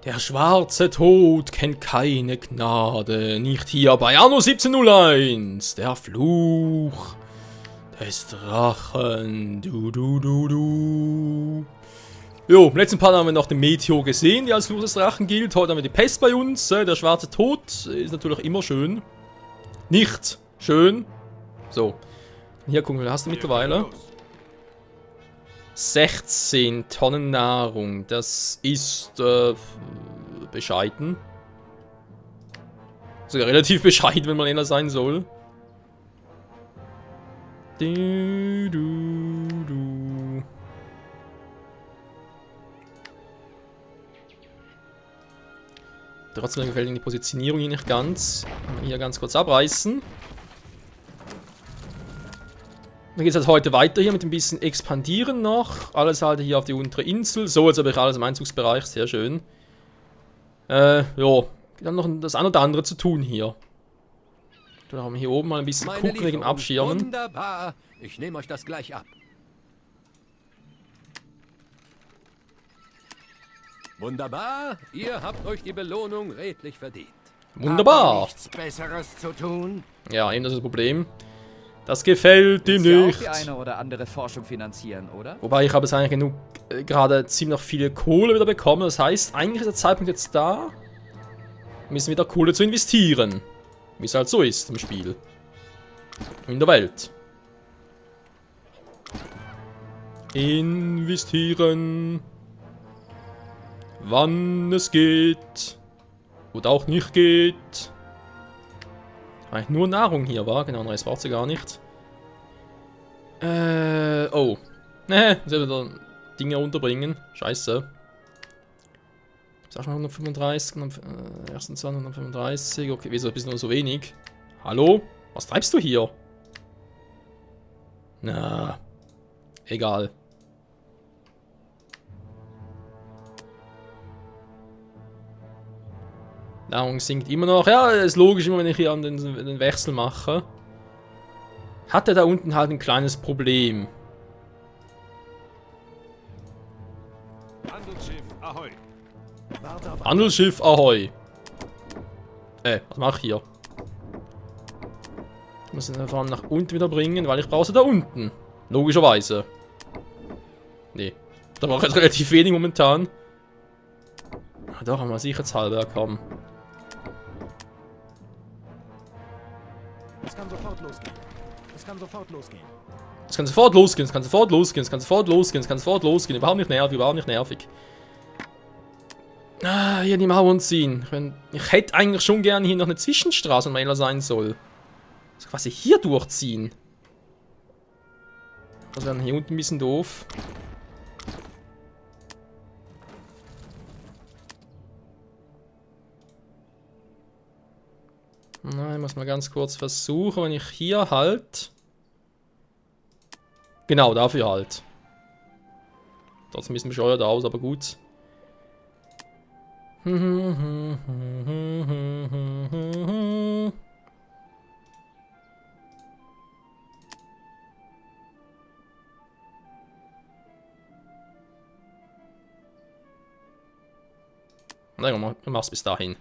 Der schwarze Tod kennt keine Gnade, nicht hier bei Anno 1701. Der Fluch des Drachen. Jo, im letzten Part haben wir noch den Meteor gesehen, der als Fluch des Drachen gilt. Heute haben wir die Pest bei uns. Der schwarze Tod ist natürlich auch immer schön. Nicht schön. So. Hier gucken wir, was hast du mittlerweile? 16 Tonnen Nahrung. Das ist bescheiden. Sogar relativ bescheiden, wenn man einer sein soll. Trotzdem gefällt mir die Positionierung hier nicht ganz. Hier ganz kurz abreißen. Dann geht es halt heute weiter hier mit ein bisschen Expandieren noch. Alles halt hier auf die untere Insel. So, jetzt habe ich alles im Einzugsbereich. Sehr schön. Ja. Dann noch das eine oder andere zu tun hier. Dann haben wir hier oben mal ein bisschen gucken wegen dem Abschirmen. Wunderbar. Ich nehme euch das gleich ab. Wunderbar. Ihr habt euch die Belohnung redlich verdient. Wunderbar. Nichts Besseres zu tun. Ja, eben das ist das Problem. Das gefällt ihm nicht. Die eine oder andere Forschung finanzieren, oder? Wobei ich habe jetzt eigentlich genug, gerade ziemlich viele Kohle wieder bekommen. Das heißt, eigentlich ist der Zeitpunkt jetzt da, müssen wieder Kohle zu investieren. Wie es halt so ist im Spiel. In der Welt. Investieren. Wann es geht. Oder auch nicht geht. Eigentlich nur Nahrung hier war, genau, das braucht sie gar nicht. Oh. Ne, ich soll wieder Dinge unterbringen. Scheiße. Sag schon 135, ersten 235. Okay, wieso bist du nur so wenig? Hallo? Was treibst du hier? Na. Egal. Nahrung sinkt immer noch. Ja, ist logisch, immer wenn ich hier den Wechsel mache. Hat er da unten halt ein kleines Problem. Handelsschiff Ahoi. Handelsschiff Ahoi. Was mache ich hier? Ich muss ihn vor allem nach unten wieder bringen, weil ich brauche sie da unten. Logischerweise. Nee. Da brauche ich jetzt relativ wenig momentan. Doch, haben wir sicherheitshalber kommen. Es kann sofort losgehen. Es kann sofort losgehen. Es kann sofort losgehen, es kann sofort losgehen, es kann sofort losgehen, es kann sofort losgehen. Überhaupt nicht nervig, überhaupt nicht nervig. Ah, hier die Mauern ziehen. Ich hätte eigentlich schon gerne hier noch eine Zwischenstraße, wenn man sein soll. Also quasi hier durchziehen. Das wäre dann hier unten ein bisschen doof. Na, ich muss mal ganz kurz versuchen, wenn ich hier halt... Genau, dafür halt. Trotzdem ein bisschen bescheuert aus, aber gut. Na, ich mach's bis dahin.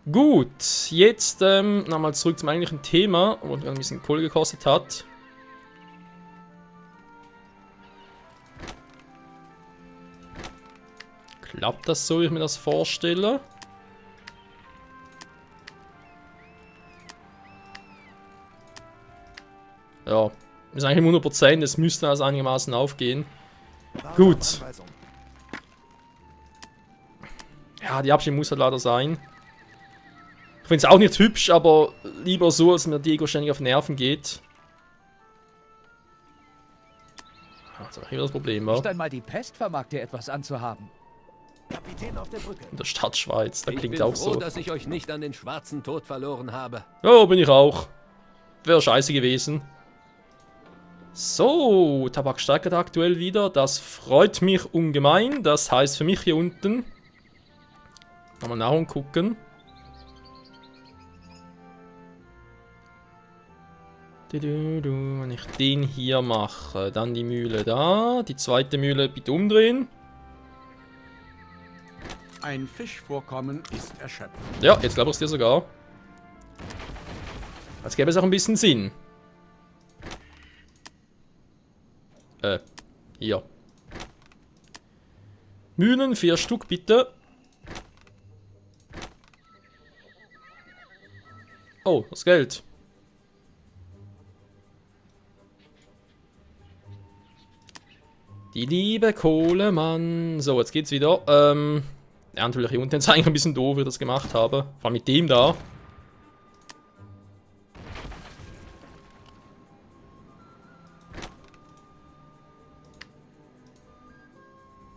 Gut, jetzt nochmal zurück zum eigentlichen Thema, wo ein bisschen Kohle gekostet hat. Klappt das so, wie ich mir das vorstelle? Ja, ist eigentlich 100%, es müsste also einigermaßen aufgehen. Gut. Ja, die Abstimmung muss halt leider sein. Ich finde es auch nicht hübsch, aber lieber so, als mir Diego ständig auf Nerven geht. Also hier das Problem war. Nicht einmal die Pest vermag dir etwas anzuhaben. Kapitän auf der Brücke. In der Stadt Schweiz, da klingt Ich auch bin froh, so. dass ich euch nicht an den schwarzen Tod verloren habe. Ja, bin ich auch. Wäre scheiße gewesen. So, Tabak steigert aktuell wieder. Das freut mich ungemein. Das heißt für mich hier unten. Nochmal Nahrung gucken. Wenn ich den hier mache, dann die Mühle da. Die zweite Mühle bitte umdrehen. Ein Fischvorkommen ist erschöpft. Ja, jetzt glaube ich es dir sogar. Als gäbe es auch ein bisschen Sinn. Hier. Mühlen, 4 Stück, bitte. Oh, das Geld. Die liebe Kohle, Mann. So, jetzt geht's wieder. Ja, natürlich hier unten ist eigentlich ein bisschen doof, wie ich das gemacht habe. Vor allem mit dem da.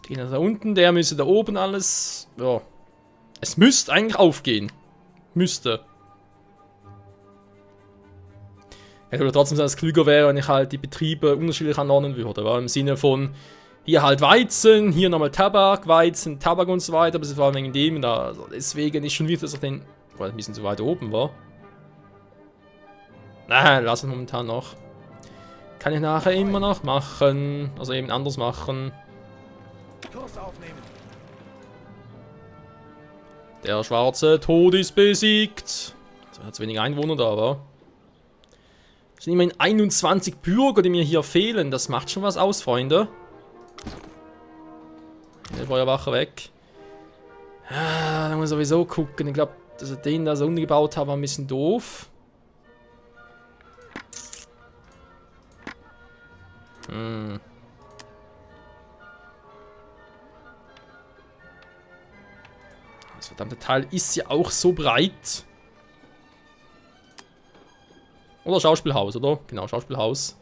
Den da unten, der müsste da oben alles... Ja. Es müsste eigentlich aufgehen. Müsste. Ich würde trotzdem sagen, dass es klüger wäre, wenn ich halt die Betriebe unterschiedlich anordnen würde. Aber im Sinne von, hier halt Weizen, hier nochmal Tabak, Weizen, Tabak und so weiter. Aber es war vor allem wegen dem da. Also deswegen ist schon wieder, dass ich den... Weil er ein bisschen zu weit oben war. Nein, lass es momentan noch. Kann ich nachher immer noch machen. Also eben anders machen. Kurs aufnehmen. Der schwarze Tod ist besiegt. So hat es wenig Einwohner da, aber. Es sind immerhin 21 Bürger, die mir hier fehlen. Das macht schon was aus, Freunde. Der Feuerwache weg. Ah, da muss ich sowieso gucken. Ich glaube, dass ich den da so umgebaut habe, war ein bisschen doof. Das verdammte Teil ist ja auch so breit. Oder Schauspielhaus, oder? Genau, Schauspielhaus.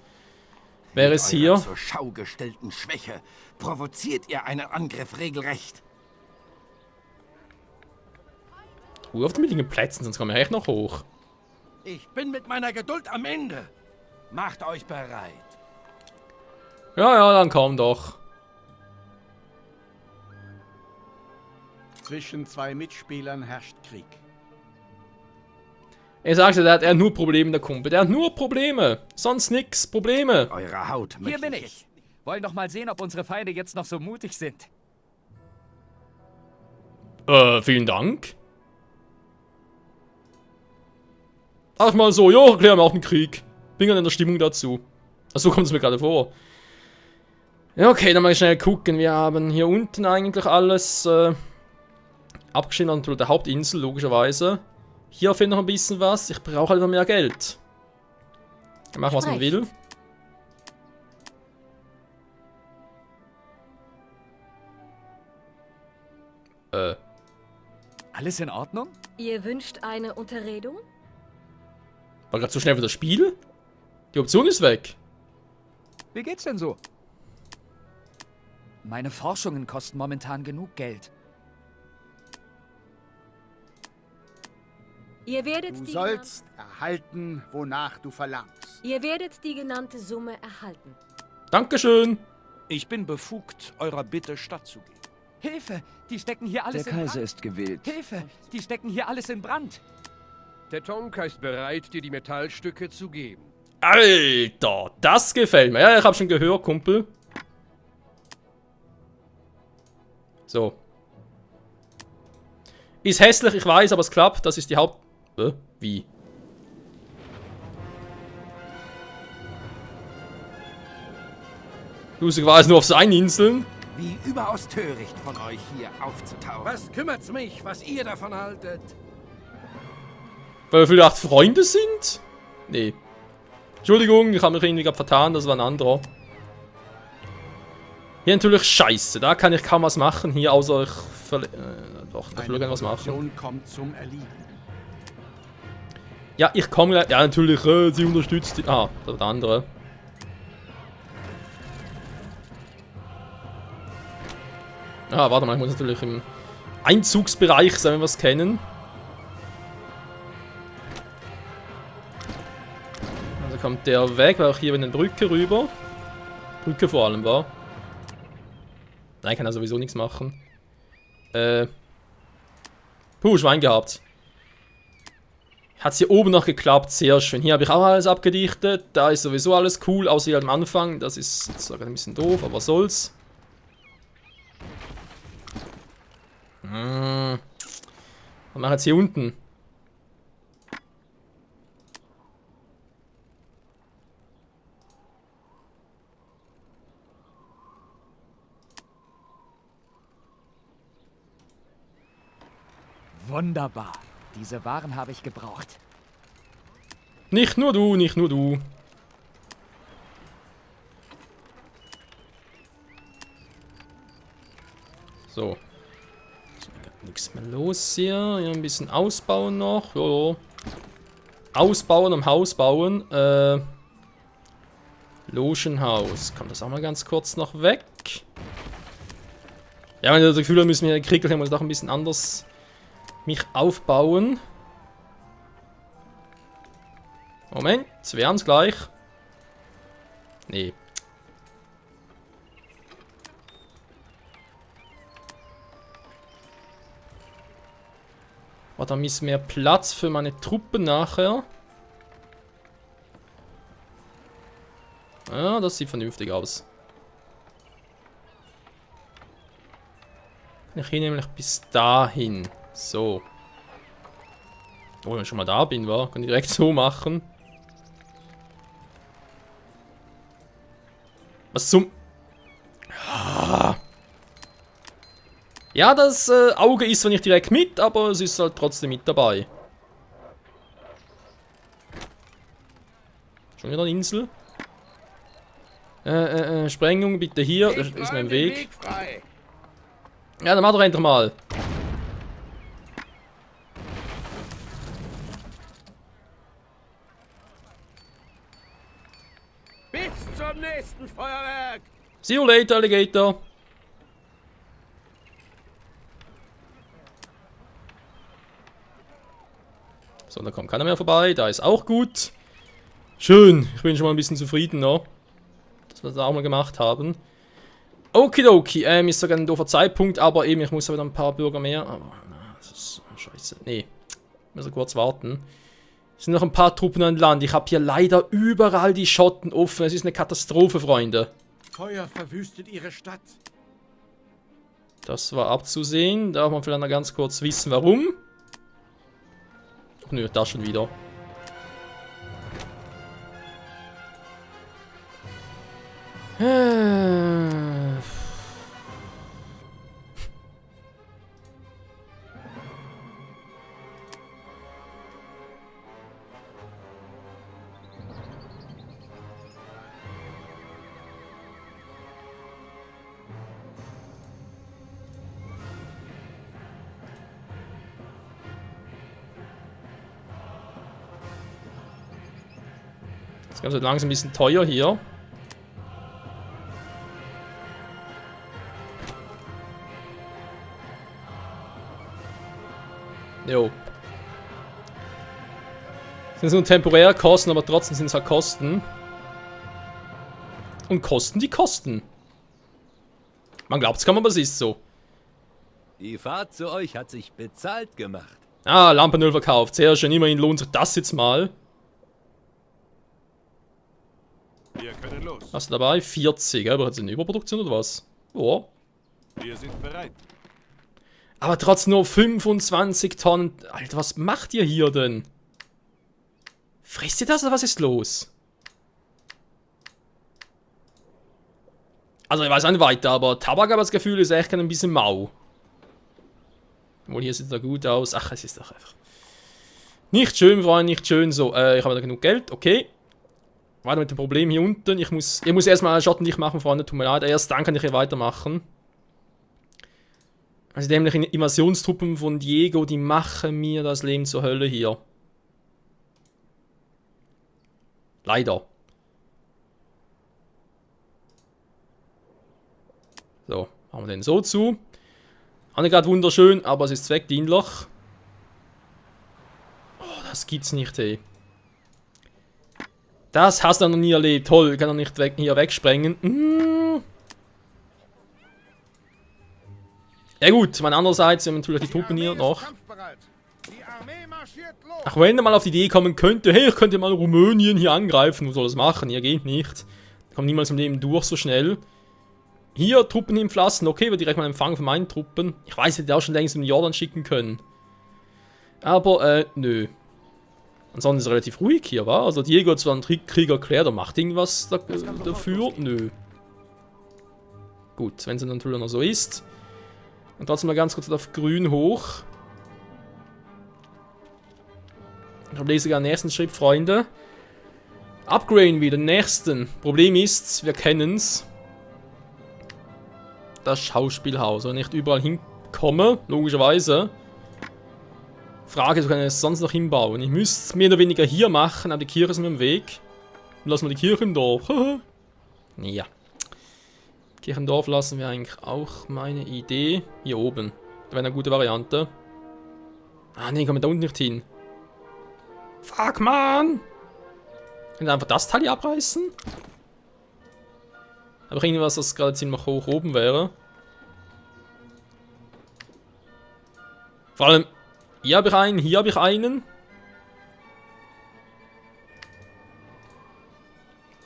Wäre es hier. Zur Schau gestellten Schwäche provoziert ihr einen Angriff regelrecht. Ruhe auf den mittigen Plätzen, sonst kommen wir echt noch hoch. Ich bin mit meiner Geduld am Ende. Macht euch bereit. Ja, ja, dann komm doch. Zwischen 2 Mitspielern herrscht Krieg. Er sagte, der hat nur Probleme, der Kumpel. Der hat nur Probleme. Sonst nix. Probleme. Eure Haut Hier möchte bin ich. Wollen doch mal sehen, ob unsere Feinde jetzt noch so mutig sind. Vielen Dank. Ach mal so, jo, erklären wir auch den Krieg. Bin gerade in der Stimmung dazu. Achso, kommt es mir gerade vor. Ja, okay, dann mal schnell gucken. Wir haben hier unten eigentlich alles abgeschnitten an der Hauptinsel, logischerweise. Hier fehlt noch ein bisschen was. Ich brauche halt noch mehr Geld. Machen, was man will. Alles in Ordnung? Ihr wünscht eine Unterredung? War gerade so schnell für das Spiel? Die Option ist weg. Wie geht's denn so? Meine Forschungen kosten momentan genug Geld. Ihr werdet, Du sollst erhalten, wonach du verlangst. ihr werdet die genannte Summe erhalten. Dankeschön. Ich bin befugt, eurer Bitte stattzugeben. Hilfe! Die stecken hier alles Der in Kaiser Brand. ist gewillt. Hilfe! Die stecken hier alles in Brand. Der Tonka ist bereit, dir die Metallstücke zu geben. Alter, das gefällt mir. Ja, ich hab schon gehört, Kumpel. So. Ist hässlich, ich weiß, aber es klappt. Das ist die Haupt... Wie? Lustigerweise nur auf seinen Inseln. Wie überaus töricht von euch hier aufzutauchen. Was kümmert's mich, was ihr davon haltet? Weil wir vielleicht Freunde sind? Nee. Entschuldigung, ich habe mich irgendwie gerade vertan, das war ein anderer. Hier natürlich scheiße, da kann ich kaum was machen, hier außer ich doch, da will ich gerne was machen. Produktion kommt zum Erliegen. Ja, ich komme gleich. Ja, natürlich, sie unterstützt die. Ah, das war der andere. Ah, warte mal, ich muss natürlich im Einzugsbereich sein, wenn wir es kennen. Also kommt der weg, weil auch hier über eine Brücke rüber. Brücke vor allem war. Nein, kann er sowieso nichts machen. Schwein gehabt. Hat es hier oben noch geklappt, sehr schön. Hier habe ich auch alles abgedichtet. Da ist sowieso alles cool, außer hier am Anfang. Das ist sogar ein bisschen doof, aber was soll's. Was machen wir jetzt hier unten? Wunderbar. Diese Waren habe ich gebraucht. Nicht nur du, nicht nur du. So. Nichts mehr los hier. Hier ein bisschen ausbauen noch. Jo. Ausbauen am Haus bauen. Logenhaus. Kommt das auch mal ganz kurz noch weg? Ja, wenn ihr das Gefühl habt, müssen wir Krieg, muss ich doch ein bisschen anders mich aufbauen. Moment, wir haben es gleich. Nee. Oh, da ist mehr Platz für meine Truppen nachher. Ja, das sieht vernünftig aus. Ich gehe nämlich bis dahin. So. Oh, wenn ich schon mal da bin, war, kann ich direkt so machen. Was zum... Ja, das Auge ist zwar nicht direkt mit, aber es ist halt trotzdem mit dabei. Schon wieder eine Insel. Sprengung bitte hier, das ist mein Weg. Ja, dann mach doch endlich mal. Bis zum nächsten Feuerwerk! See you later, Alligator. So, da kommt keiner mehr vorbei. Da ist auch gut. Schön. Ich bin schon mal ein bisschen zufrieden, ne? Dass wir das auch mal gemacht haben. Okidoki. Ist sogar ein doofer Zeitpunkt, aber eben, ich muss aber ein paar Bürger mehr. Aber, na, das ist scheiße. Nee. Ich muss kurz warten. Es sind noch ein paar Truppen an Land. Ich habe hier leider überall die Schotten offen. Es ist eine Katastrophe, Freunde. Feuer verwüstet ihre Stadt. Das war abzusehen. Darf man vielleicht noch ganz kurz wissen, warum. Ach nö, da schon wieder. Das Ganze wird langsam ein bisschen teuer hier. Jo. Das sind so temporäre Kosten, aber trotzdem sind es halt Kosten. Und Kosten, die kosten. Man glaubt es kaum, aber es ist so. Die Fahrt zu euch hat sich bezahlt gemacht. Ah, Lampe 0 verkauft. Sehr schön. Immerhin lohnt sich das jetzt mal. Wir können los. Hast du dabei? 40, aber hat es eine Überproduktion oder was? Ja. Wir sind bereit. Aber trotzdem nur 25 Tonnen. Alter, was macht ihr hier denn? Frisst ihr das oder was ist los? Also ich weiß auch nicht weiter, aber Tabak, aber das Gefühl ist echt ein bisschen mau. Obwohl hier sieht er gut aus. Ach, es ist doch einfach nicht schön, Freunde, nicht schön. So, ich habe da genug Geld, okay. Weiter mit dem Problem hier unten. Ich muss erstmal Schotten dicht machen, Freunde, tut mir leid. Erst dann kann ich hier weitermachen. Also die dämlichen Invasionstruppen von Diego, die machen mir das Leben zur Hölle hier. Leider. So, machen wir den so zu. Auch nicht gerade wunderschön, aber es ist zweckdienlich. Oh, das gibt's nicht, ey. Das hast du noch nie erlebt. Toll, kann er nicht hier wegsprengen. Ja gut, andererseits haben wir natürlich die Truppen hier noch. Ach, wenn er mal auf die Idee kommen könnte, hey, ich könnte mal Rumänien hier angreifen. Wo soll das machen? Hier geht nicht. Kommt niemals im Leben durch so schnell. hier Truppen hinpflanzen. Okay, wir direkt mal empfangen von meinen Truppen. Ich weiß, ich hätte auch schon längst in den Jordan schicken können. Aber, nö. Ansonsten ist es relativ ruhig hier, wa? Also Diego hat zwar einen Krieg erklärt, er macht irgendwas dafür. Nö. Gut, wenn es dann natürlich noch so ist. Und trotzdem mal ganz kurz auf grün hoch. Ich lese sogar den nächsten Schritt, Freunde. Upgraden wieder, den nächsten. Problem ist, wir kennen's. Das Schauspielhaus. Wenn ich nicht überall hinkomme, logischerweise. Frage, so kann ich es sonst noch hinbauen. Ich müsste es mehr oder weniger hier machen, aber die Kirche ist mir im Weg. Dann lassen wir die Kirche im Dorf. Ja. Kirchendorf lassen wir eigentlich auch meine Idee. Hier oben. Das wäre eine gute Variante. Ah, nee, kommen wir da unten nicht hin. Fuck, man! Können wir einfach das Teil hier abreißen? Aber irgendwas, was gerade ziemlich hoch oben wäre. Vor allem, hier habe ich einen, hier habe ich einen.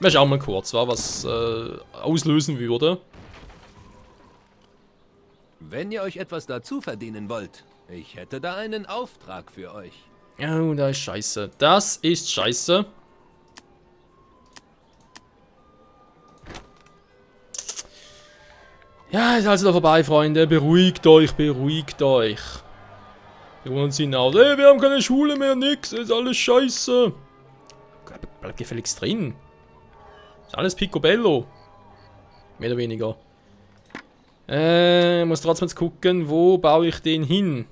Wir schauen mal kurz, was auslösen würde. Wenn ihr euch etwas dazu verdienen wollt, ich hätte da einen Auftrag für euch. Oh, das ist scheiße. Das ist scheiße. Ja, ist also da vorbei, Freunde. Beruhigt euch, beruhigt euch. Wir wollen uns hinaus. Ey, wir haben keine Schule mehr, nix. Ist alles scheiße. Bleibt gefälligst drin. Ist alles picobello. Mehr oder weniger. Muss trotzdem jetzt gucken, wo baue ich den hin?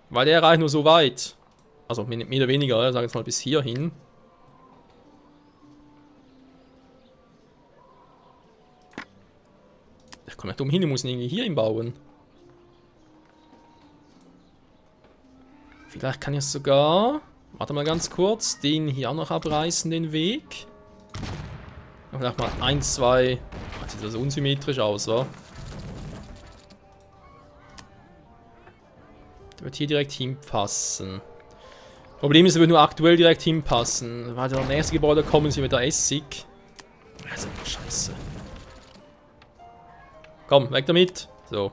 Weil der reicht nur so weit. Also mehr oder weniger, ich sage jetzt mal bis hier hin. Ich komme nicht umhin, ich muss ihn irgendwie hier hinbauen. Vielleicht kann ich sogar, warte mal ganz kurz, den hier auch noch abreißen, den Weg. Und vielleicht mal 1, 2. Das sieht also unsymmetrisch aus, oder? Der wird hier direkt hinpassen. Problem ist, er wird nur aktuell direkt hinpassen. Weil der nächste Gebäude kommen sie wieder Essig. Das ist einfach scheiße. Komm, weg damit. So.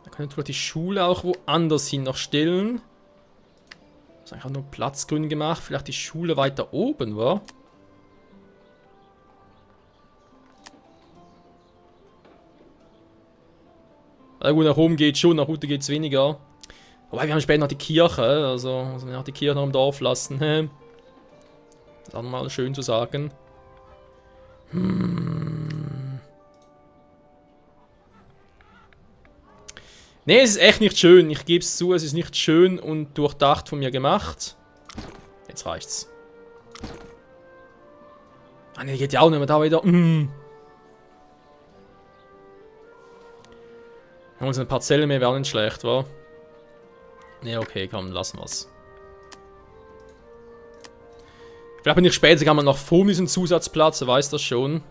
Da können wir die Schule auch woanders hin noch stellen. Das ist einfach nur Platzgrün gemacht. Vielleicht die Schule weiter oben, wa? Ja gut, nach oben geht schon, nach unten geht es weniger. Wobei, wir haben später noch die Kirche, also müssen wir auch die Kirche noch im Dorf lassen. Das ist auch mal schön zu sagen. Ne, es ist echt nicht schön. Ich gebe es zu, es ist nicht schön und durchdacht von mir gemacht. Jetzt reicht's. Ah ne, geht ja auch nicht mehr da wieder. Haben wir uns eine Parzelle mehr, wäre auch nicht schlecht, wa? Ne, okay, komm, lassen wir's. Vielleicht bin ich später sogar mal noch vor diesem Zusatzplatz, wer weiß das schon.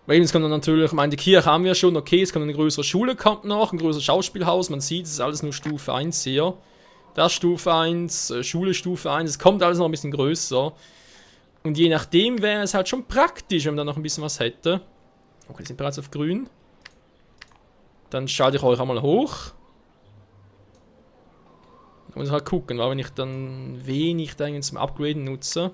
Weil jetzt kommt dann natürlich, ich meine, die Kirche haben wir schon, okay, es kommt eine größere Schule, kommt noch, ein größeres Schauspielhaus, man sieht, es ist alles nur Stufe 1 hier. Das Stufe 1, Schule Stufe 1, es kommt alles noch ein bisschen größer. Und je nachdem wäre es halt schon praktisch, wenn man da noch ein bisschen was hätte. Okay, die sind bereits auf grün. Dann schalte ich euch einmal hoch. Da muss ich halt gucken, weil wenn ich dann wenig da zum Upgraden nutze.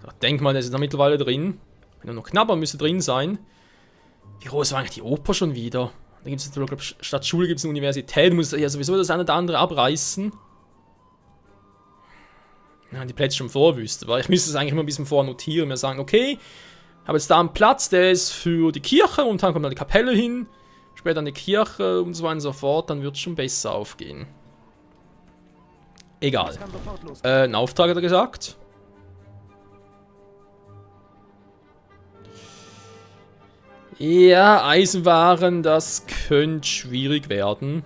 Ich denke mal, der ist da mittlerweile drin. Wenn er noch knapper müsste drin sein. Wie groß war eigentlich die Oper schon wieder? Da gibt es natürlich, glaube ich, statt Schule gibt es eine Universität. Muss ja sowieso das eine oder andere abreißen. Ja, die Plätze schon vorwüsste, weil ich müsste es eigentlich immer ein bisschen vornotieren. Wir sagen, okay, habe jetzt da einen Platz, der ist für die Kirche und dann kommt dann die Kapelle hin. Später an die Kirche und so weiter und so fort. Dann wird es schon besser aufgehen. Egal. Ein Auftrag hat er gesagt. Ja, Eisenwaren, das könnte schwierig werden.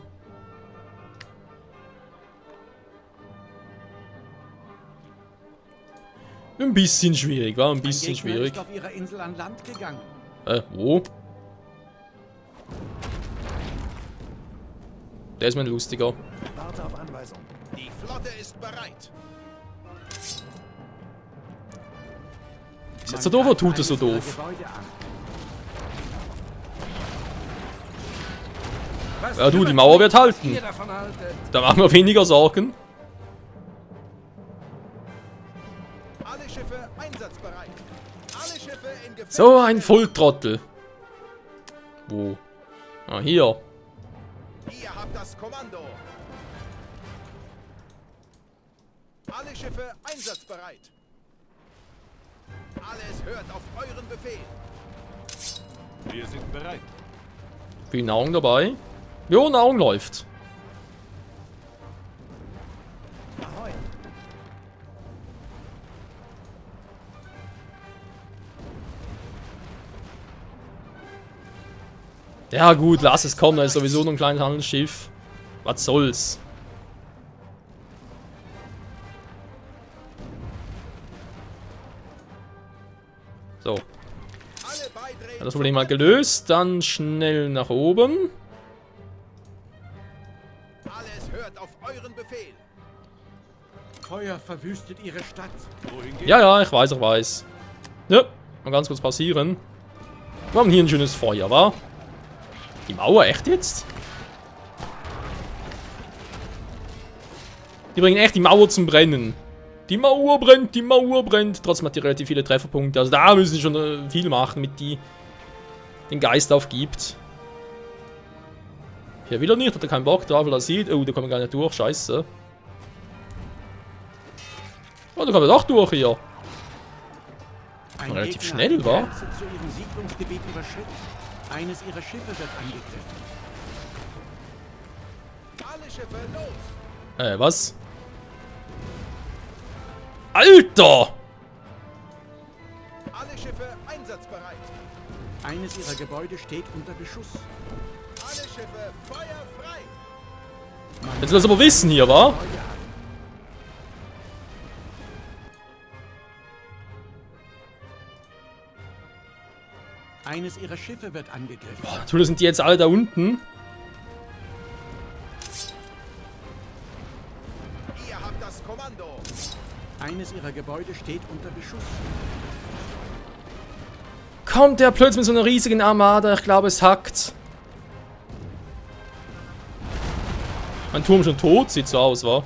Ein bisschen schwierig, war ein bisschen schwierig. Ist auf ihrer Insel an Land gegangen. Wo? Der ist mir ein lustiger. Warte auf Anweisung. Die Flotte ist bereit. Ist jetzt so doof oder tut er so Eines ihrer doof? Gebäude an. Was Ja du, die kümmert Mauer mich, wird was halten. ihr davon haltet? Da machen wir weniger Sorgen. Alle Schiffe einsatzbereit. Alle Schiffe in Gefecht. So, ein Volltrottel. Wo? Ah, hier. Ihr habt das Kommando. Alle Schiffe einsatzbereit. Alles hört auf euren Befehl. Wir sind bereit. Viel Nahrung dabei. Jo, Nahrung läuft. Ahoi. Ja gut, lass es kommen, da ist sowieso nur ein kleines Handelsschiff. Was soll's? So, Alle Beiträge. das Problem mal gelöst. Dann schnell nach oben. Alles hört auf euren Befehl. Feuer verwüstet ihre Stadt. Wohin geht? Ja, ja, ich weiß. Ja, mal ganz kurz passieren. Wir haben hier ein schönes Feuer, wa? Die Mauer, echt jetzt? Die bringen echt die Mauer zum Brennen. Die Mauer brennt, die Mauer brennt. Trotzdem hat die relativ viele Trefferpunkte. Also da müssen sie schon viel machen, mit die den Geist aufgibt. Hier will er nicht, hat er keinen Bock drauf, weil er sieht. Oh, da kommen wir gar nicht durch, scheiße. Oh, da kommen wir doch durch hier. Ein Relativ Gegner schnell, hat die wa? Grenze zu ihrem Siedlungsgebiet überschritten. Eines ihrer Schiffe wird angegriffen. Alle Schiffe los. Was? Alter! Alle Schiffe einsatzbereit. Eines ihrer Gebäude steht unter Beschuss. Alle Schiffe feuerfrei. Jetzt will das aber wissen hier, wa? Gebäude an. Eines ihrer Schiffe wird angegriffen. Natürlich sind die jetzt alle da unten. Ihr habt das Kommando. Eines ihrer Gebäude steht unter Beschuss. Kommt der plötzlich mit so einer riesigen Armada? Ich glaube, es hackt. Mein Turm schon tot? Sieht so aus, wa?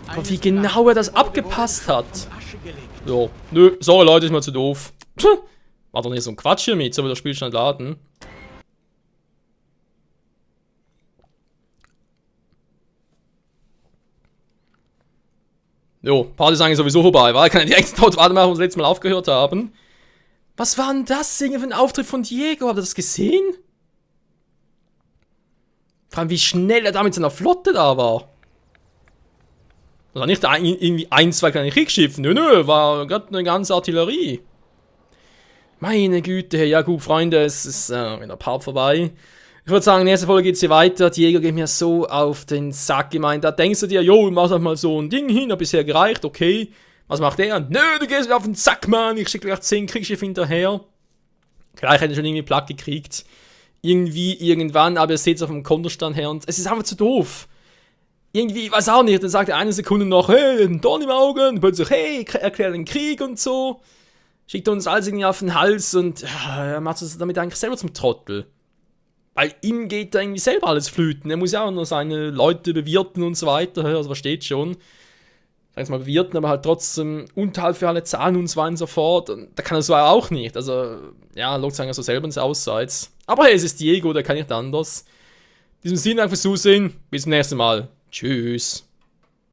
Aber wie genau er das abgepasst hat. Asche gelegt. Jo, nö, sorry Leute, ist mal zu doof. War doch nicht so ein Quatsch hier mit, soll wir das Spielstand laden? Jo, Party ist eigentlich sowieso vorbei, war? Ich kann ja direkt dort weitermachen, wo wir das letzte Mal aufgehört haben. Was war denn das Ding für ein Auftritt von Diego? Habt ihr das gesehen? Vor allem, wie schnell er da mit seiner Flotte da war. Das war nicht irgendwie ein, zwei kleine Kriegsschiffe. Nö, war gerade eine ganze Artillerie. Meine Güte, ja gut, Freunde, es ist wieder Part vorbei. Ich würde sagen, nächste Folge geht's hier weiter. Diego geht mir so auf den Sack gemeint. Da denkst du dir, jo, mach doch mal so ein Ding hin, hat bisher gereicht, okay. Was macht er? Nö, du gehst mir auf den Sack, Mann. Ich schicke gleich 10 Kriegsschiffe hinterher. Gleich hätte ich schon irgendwie Plack gekriegt. Irgendwie, irgendwann, aber ihr seht es auf dem Kontostand her und es ist einfach zu doof. Irgendwie, ich weiß auch nicht, dann sagt er eine Sekunde noch, hey, ein Dorn im Auge, und plötzlich, hey, erklär den Krieg und so. Schickt uns alles irgendwie auf den Hals und er macht es damit eigentlich selber zum Trottel. Weil ihm geht da irgendwie selber alles flöten. Er muss ja auch nur seine Leute bewirten und so weiter, also versteht schon. Sag mal bewirten, aber halt trotzdem Unterhalt für alle zahlen und so weiter und so fort. Und da kann er so auch nicht. Also, ja, lockt sagen er so selber ins Ausseits. Aber hey, es ist Diego, der kann nicht anders. In diesem Sinne, einfach fürs Zusehen. Bis zum nächsten Mal. Tschüss.